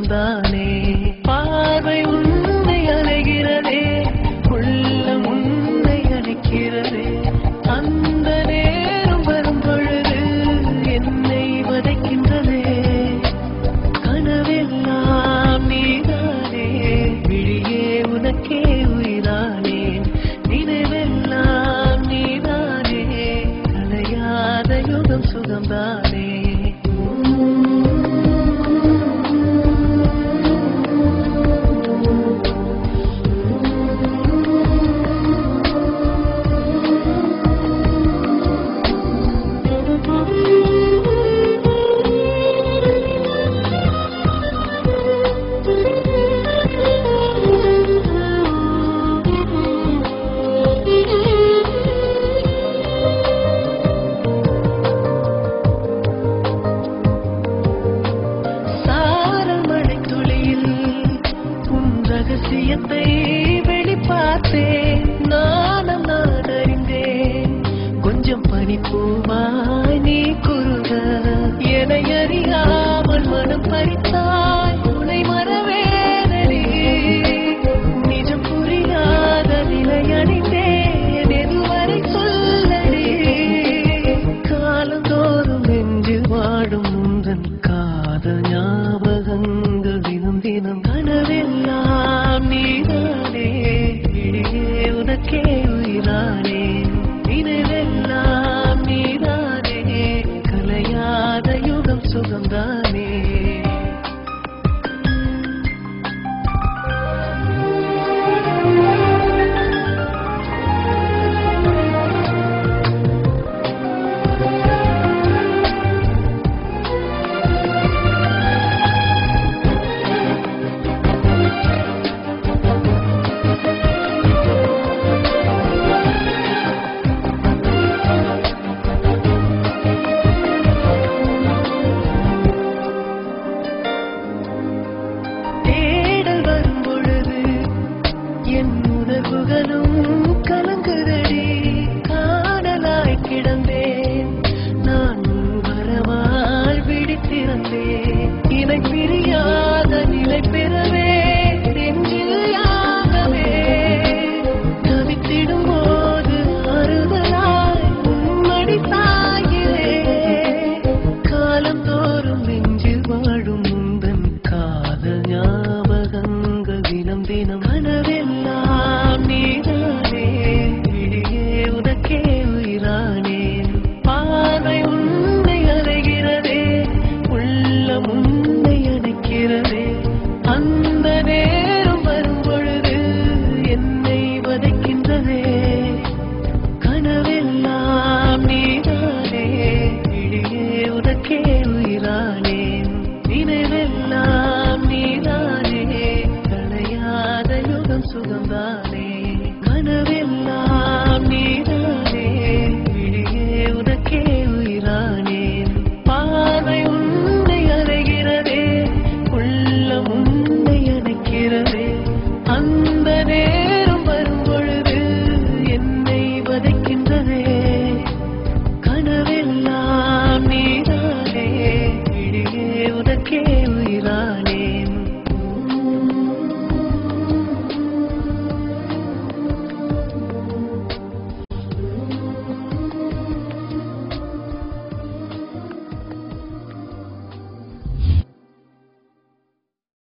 சுகம்தானே பார்வை உன்னை அலைகிறதே உள்ளம் உன்னை அழைக்கிறதே அந்த நேரம் வரும் பொழுது என்னை வதைக்கின்றதே கனவெல்லாம் நீதானே விழியே உனக்கே உயிரானே நினைவெல்லாம் நீதானே கலையாத யுகம் சுகம்தானே ரகசியத்தை வெளிப்பார்த்தேன் நானும் நான் அறிந்தேன் கொஞ்சம் பனிப்பூவாய் நீ குறுக என்னை அறியாமல் மனம் பறித்தாய் உன்னை மறவேனடி நிஜம் புரியாத நிலை அடைந்தேன் எதுவரை சொல்லடி காலந்தோறும் நெஞ்சில் வாடும் முந்தன் காதல் ஞாபகங்கள் தினம் தினம் கனவெல்லாம் நீதானே விழியே உனக்கே உயிரானே நினைவெல்லாம் நீதானே கலையாத யுகம் சுகம்தானே